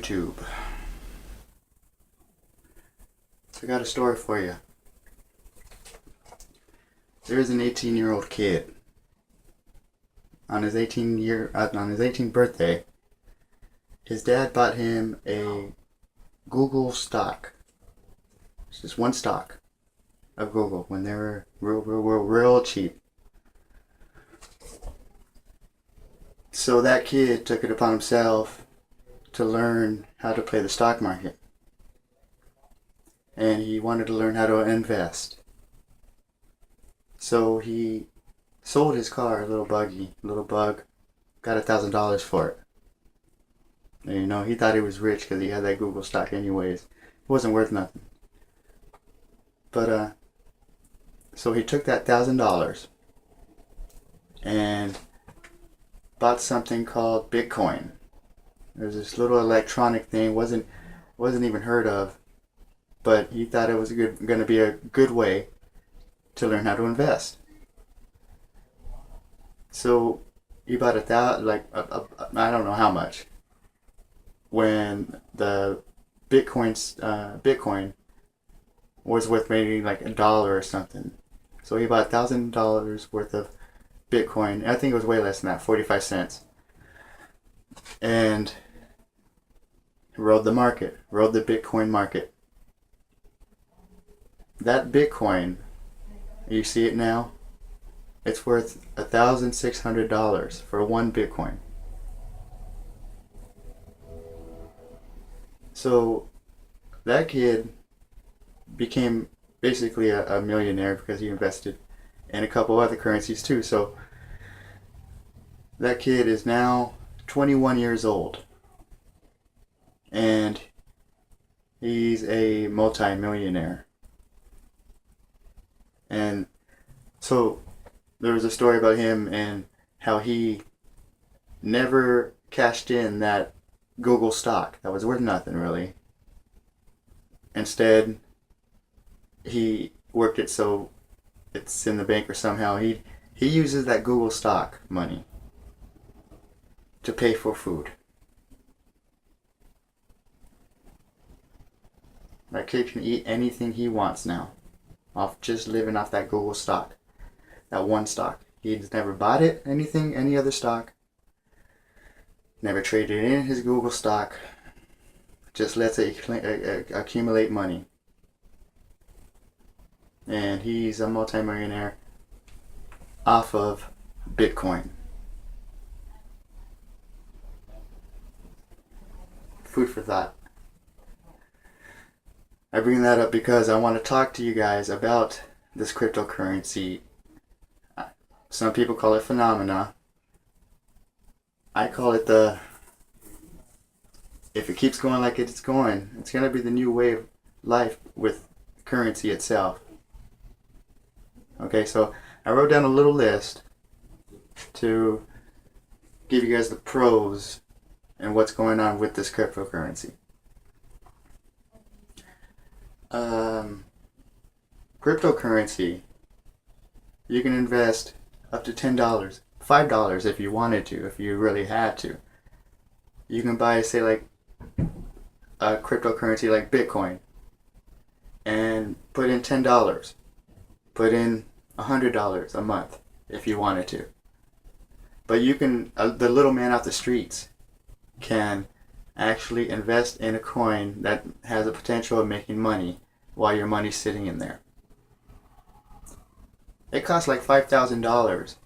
YouTube. So I got a story for you. There's an 18-year-old kid. On his 18th birthday, his dad bought him a Google stock. It's just one stock of Google when they were real cheap. So that kid took it upon himself to learn how to play the stock market. And he wanted to learn how to invest. So he sold his car, a little bug, got $1,000 for it. And, you know, he thought he was rich because he had that Google stock anyways. It wasn't worth nothing. But, so he took that $1,000 and bought something called Bitcoin. There's this little electronic thing, wasn't even heard of, but he thought it was going to be a good way to learn how to invest. So he bought I don't know how much. When the Bitcoin was worth maybe like $1 or something. So he bought $1,000 worth of Bitcoin. I think it was way less than that, 45 cents. And rode the Bitcoin market. That Bitcoin, you see it now, it's worth $1,600 for one Bitcoin. So that kid became basically a millionaire because he invested in a couple other currencies too. So that kid is now 21 years old. And he's a multi-millionaire. And so there was a story about him and how he never cashed in that Google stock that was worth nothing really. Instead, he worked it so it's in the bank or somehow. He uses that Google stock money to pay for food. That kid can eat anything he wants now, off just living off that Google stock, that one stock. He's never bought any other stock. Never traded in his Google stock. Just lets it accumulate money. And he's a multimillionaire off of Bitcoin. Food for thought. I bring that up because I want to talk to you guys about this cryptocurrency. Some people call it phenomena. I call it if it keeps going like it's going, it's going to be the new way of life with currency itself. Okay, so I wrote down a little list to give you guys the pros and what's going on with this cryptocurrency. Cryptocurrency, you can invest up to $10, $5 if you wanted to, if you really had to. You can buy, say, like a cryptocurrency like Bitcoin and put in $10. Put in $100 a month if you wanted to. But you can, the little man off the streets can actually invest in a coin that has a potential of making money while your money's sitting in there. It costs like $5,000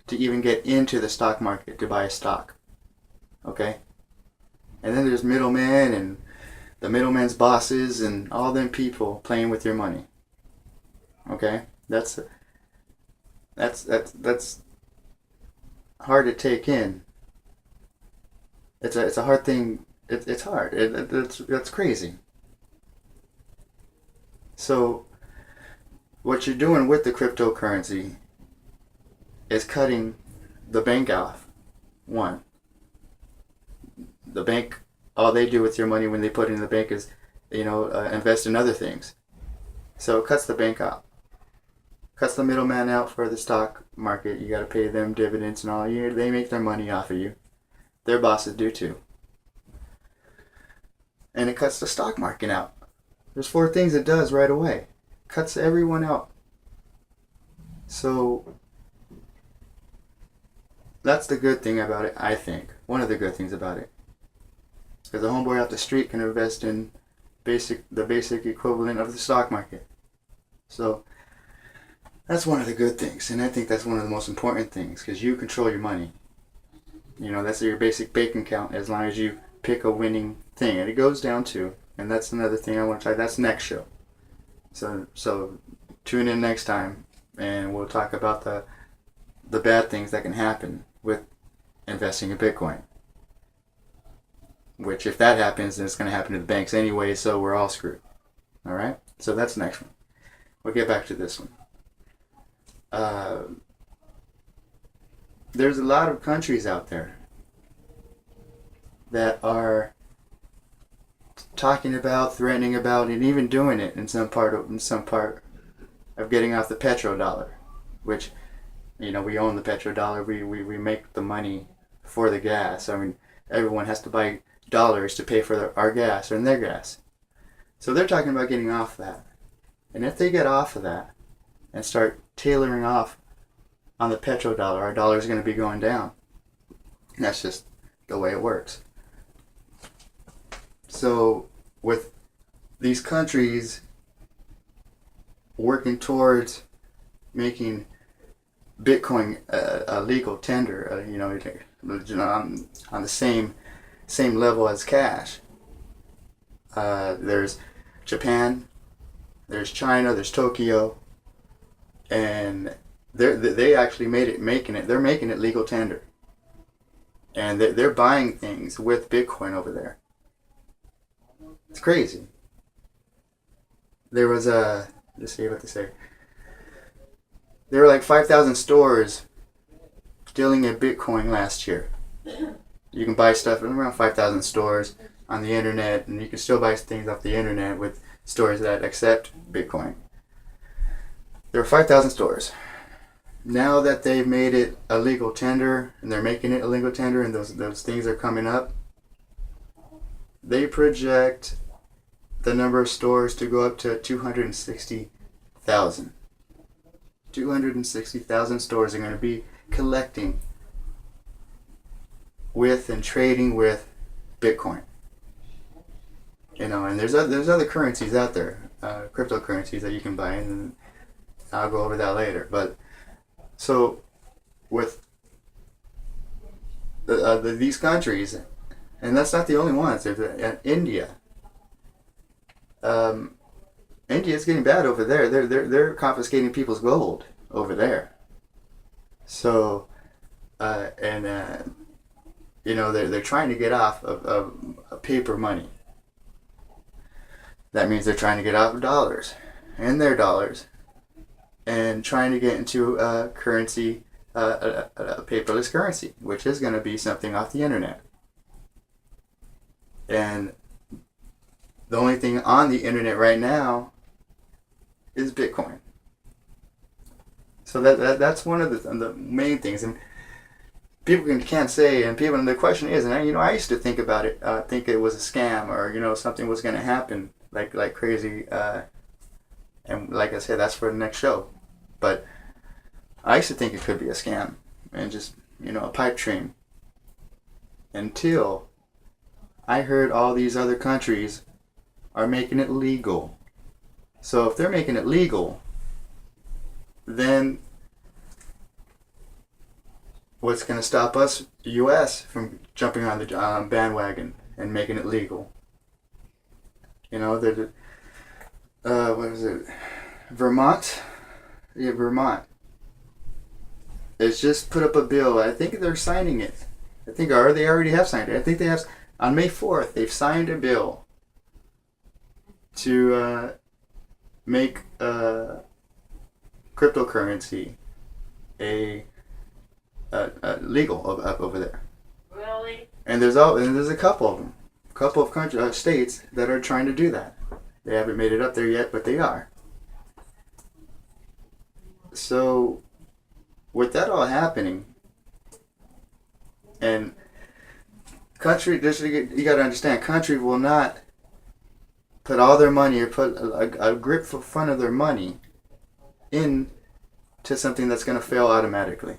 to even get into the stock market to buy a stock. Okay? And then there's middlemen and the middleman's bosses and all them people playing with your money. Okay? That's hard to take in. It's a hard thing. It's hard. That's crazy. So what you're doing with the cryptocurrency is cutting the bank off. One. The bank, all they do with your money when they put it in the bank is, invest in other things. So it cuts the bank out. Cuts the middleman out for the stock market. You got to pay them dividends and all. They make their money off of you. Their bosses do too. and it cuts the stock market out. There's 4 things it does right away. Cuts everyone out. So that's the good thing about it, I think. One of the good things about it. Because a homeboy off the street can invest in the basic equivalent of the stock market. So that's one of the good things. And I think that's one of the most important things. Because you control your money. You know, that's your basic bank account as long as you pick a winning thing. And it goes down to, and that's another thing I want to try. That's next show. So tune in next time. And we'll talk about the bad things that can happen with investing in Bitcoin. Which, if that happens, then it's going to happen to the banks anyway, so we're all screwed. Alright? So that's the next one. We'll get back to this one. There's a lot of countries out there that are talking about, threatening about, and even doing it in some part of getting off the petrodollar, which, you know, we own the petrodollar. We make the money for the gas. I mean, everyone has to buy dollars to pay for our gas and their gas. So they're talking about getting off that. And if they get off of that and start tailoring off on the petrodollar, our dollar is going to be going down. And that's just the way it works. So with these countries working towards making Bitcoin a legal tender, on the same level as cash. There's Japan, there's China, there's Tokyo, and they actually they're making it legal tender, and they're buying things with Bitcoin over there. It's crazy. There was let's see what they say. There were like 5,000 stores dealing in Bitcoin last year. You can buy stuff in around 5,000 stores on the internet, and you can still buy things off the internet with stores that accept Bitcoin. There were 5,000 stores. Now that they've made it a legal tender, and they're making it a legal tender, and those things are coming up, they project the number of stores to go up to 260,000. 260,000 stores are going to be collecting with and trading with Bitcoin. You know, and there's other currencies out there, cryptocurrencies that you can buy, and I'll go over that later. But so with these countries, and that's not the only ones. There's India. India's getting bad over there. They're confiscating people's gold over there. So, you know, they're trying to get off of paper money. That means they're trying to get off of dollars and their dollars, and trying to get into a currency, a paperless currency, which is going to be something off the internet. And the only thing on the internet right now is Bitcoin. So that's one of the main things. And people can't say, and the question is, and I used to think about it, think it was a scam, or something was going to happen like crazy, and like I said, that's for the next show. But I used to think it could be a scam and just a pipe dream, until I heard all these other countries are making it legal. So if they're making it legal, then what's going to stop us, the U.S., from jumping on the bandwagon and making it legal? What is it? Vermont? Yeah, Vermont. It's just put up a bill. I think they're signing it. Or they already have signed it. I think they have. On May 4th, they've signed a bill to make cryptocurrency a legal up over there. Really? And there's a couple of them, states that are trying to do that. They haven't made it up there yet, but they are. So, with that all happening, and country, you got to understand, country will not put all their money or put a grip for front of their money into something that's going to fail automatically.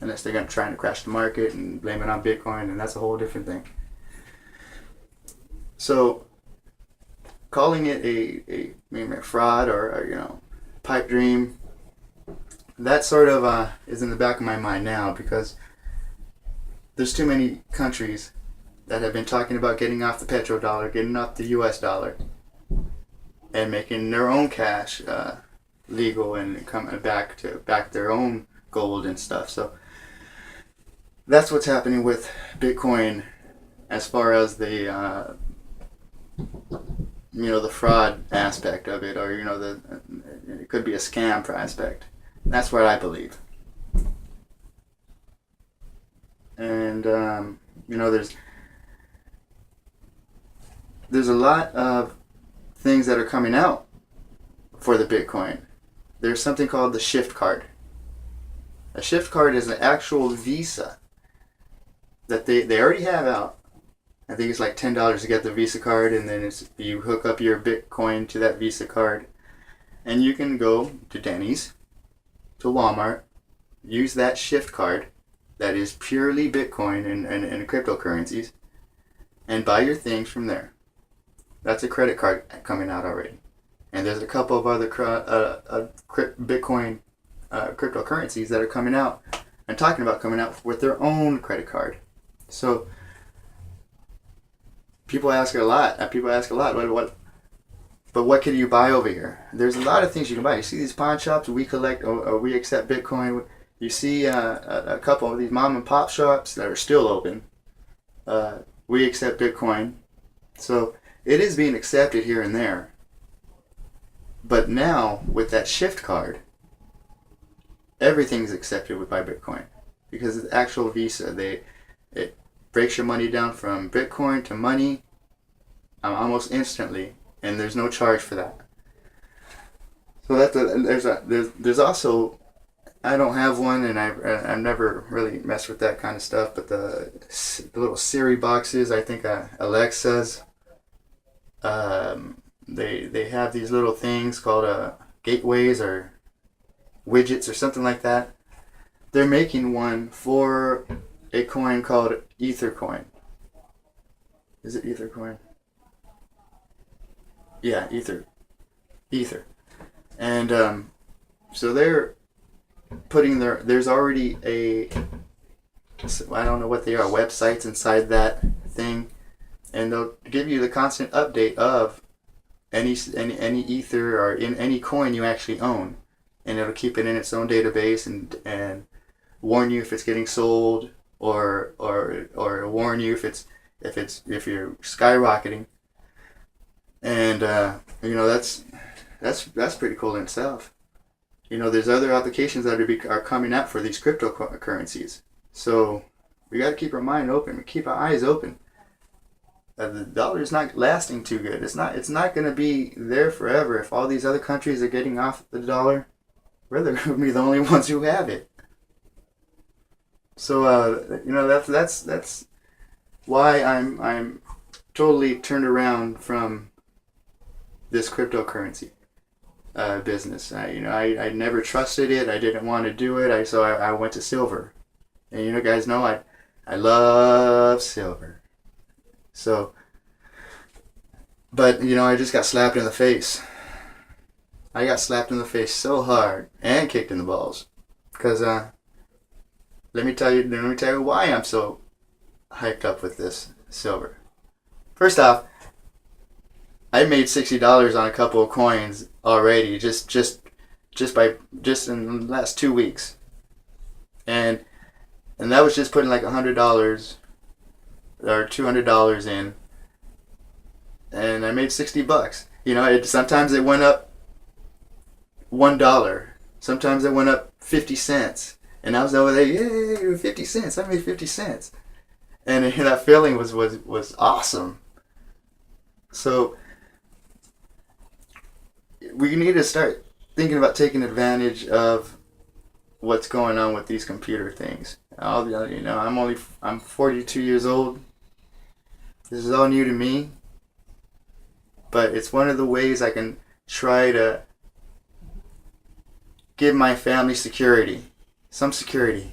Unless they're going to try to crash the market and blame it on Bitcoin, and that's a whole different thing. So, calling it a fraud or pipe dream, that sort of is in the back of my mind now, because there's too many countries that have been talking about getting off the petrodollar, getting off the U.S. dollar, and making their own cash legal and coming back to back their own gold and stuff. So that's what's happening with Bitcoin, as far as the the fraud aspect of it, or it could be a scam aspect. That's what I believe. And there's a lot of things that are coming out for the Bitcoin. There's something called the Shift card. A Shift card is an actual Visa that they already have out. I think it's like $10 to get the Visa card, and then you hook up your Bitcoin to that Visa card, and you can go to Denny's, to Walmart, use that Shift card that is purely Bitcoin and cryptocurrencies, and buy your things from there. That's a credit card coming out already. And there's a couple of other Bitcoin cryptocurrencies that are coming out and talking about coming out with their own credit card. So people ask a lot. What can you buy over here? There's a lot of things you can buy. You see these pawn shops, we collect or we accept Bitcoin. You see a couple of these mom and pop shops that are still open. We accept Bitcoin. So it is being accepted here and there. But now, with that Shift card, everything's accepted by Bitcoin. Because it's actual Visa. It breaks your money down from Bitcoin to money almost instantly. And there's no charge for that. So there's also, I don't have one, and I've never really messed with that kind of stuff. But the little Siri boxes, I think Alexa's, they have these little things called gateways or widgets or something like that. They're making one for a coin called Ether coin. Is it Ether coin? Yeah, Ether. And so they're putting there's already I don't know what they are, websites inside that thing, and they'll give you the constant update of any Ether or in any coin you actually own, and it'll keep it in its own database and warn you if it's getting sold, or warn you if you're skyrocketing. And that's pretty cool in itself. There's other applications that are coming out for these cryptocurrencies. So we got to keep our mind open, keep our eyes open. The dollar is not lasting too good. It's not going to be there forever. If all these other countries are getting off the dollar, we're going to be the only ones who have it. So that's why I'm totally turned around from this cryptocurrency business. I never trusted it. I didn't want to do it. So I went to silver, and guys know I love silver. So, but I just got slapped in the face. I got slapped in the face so hard and kicked in the balls, because let me tell you why I'm so hyped up with this silver. First off, I made $60 on a couple of coins already, just in the last 2 weeks, and that was just putting like $100 or $200 in, and I made $60. Sometimes it went up $1, sometimes it went up 50 cents, and I was over there, yay, 50 cents! I made 50 cents, and that feeling was awesome. So we need to start thinking about taking advantage of what's going on with these computer things. I'm 42 years old. This is all new to me, but it's one of the ways I can try to give my family security, some security,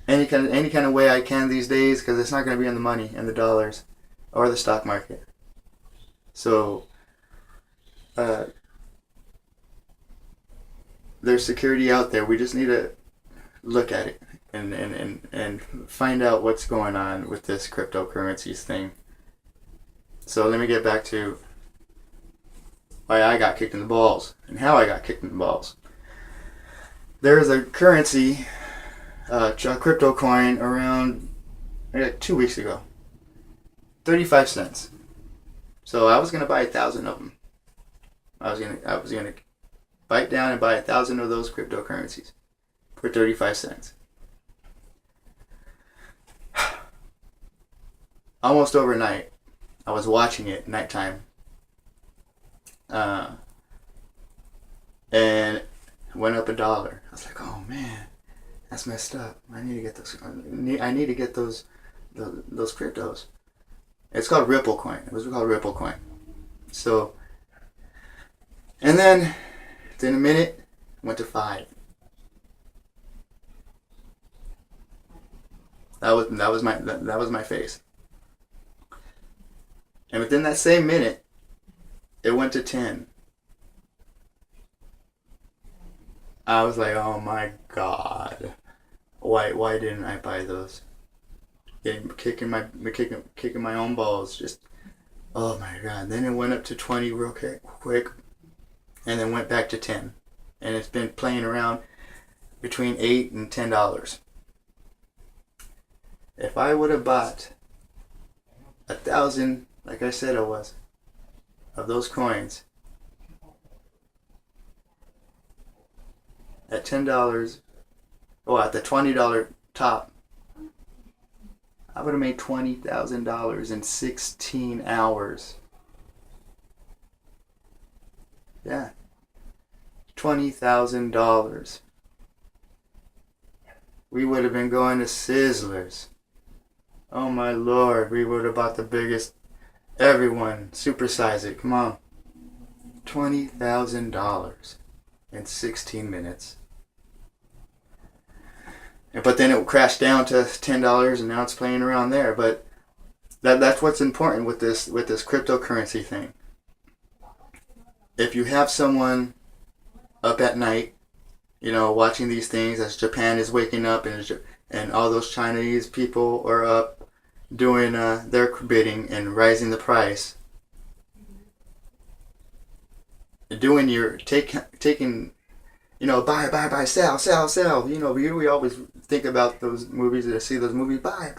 any kind of way I can these days, because it's not going to be in the money and the dollars or the stock market. So there's security out there. We just need to look at it and find out what's going on with this cryptocurrencies thing. So let me get back to why I got kicked in the balls and how I got kicked in the balls. There's a currency, a crypto coin around 2 weeks ago, 35 cents. So I was gonna buy 1,000 of them. I was gonna bite down and buy 1,000 of those cryptocurrencies for 35 cents. Almost overnight, I was watching it nighttime, and it went up $1. I was like, oh man, that's messed up. I need to get those. I need to get those cryptos. It's called Ripple coin. It was called Ripple coin. So, and then within a minute, it went to 5. That was my face. And within that same minute, it went to 10. I was like, oh my God, why didn't I buy those? Kicking my own balls, just, oh my God. Then it went up to 20 real quick, and then went back to 10, and it's been playing around between $8 and $10. If I would have bought 1,000, like I said I was, of those coins at $10, at the $20 top, I would have made $20,000 in 16 hours. Yeah. $20,000. We would have been going to Sizzlers. Oh my Lord, we would have bought the biggest. Everyone, supersize it. Come on. $20,000 in 16 minutes. But then it crashed down to $10, and now it's playing around there. But that's what's important with this cryptocurrency thing. If you have someone up at night, watching these things as Japan is waking up and all those Chinese people are up doing their bidding and rising the price, doing your taking, buy, sell. We always think about those movies, and see those movies, buy,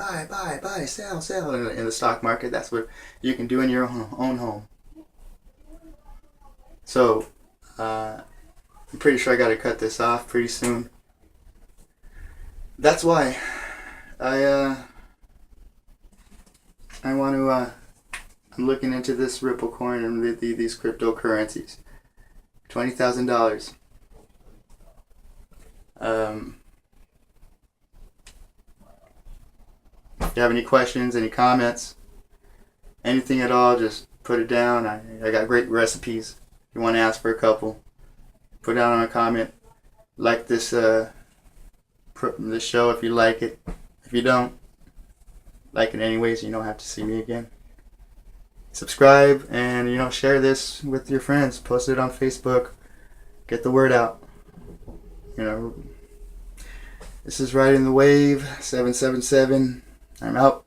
sell in the stock market. That's what you can do in your own home. So I'm pretty sure I got to cut this off pretty soon. That's why I want to. I'm looking into this Ripple coin and these cryptocurrencies. $20,000. If you have any questions, any comments, anything at all, just put it down. I got great recipes. If you want to ask for a couple, put it down on a comment. Like this this show if you like it. If you don't like it anyways, you don't have to see me again. Subscribe and share this with your friends. Post it on Facebook. Get the word out. This is Riding the Wave 777. I'm out.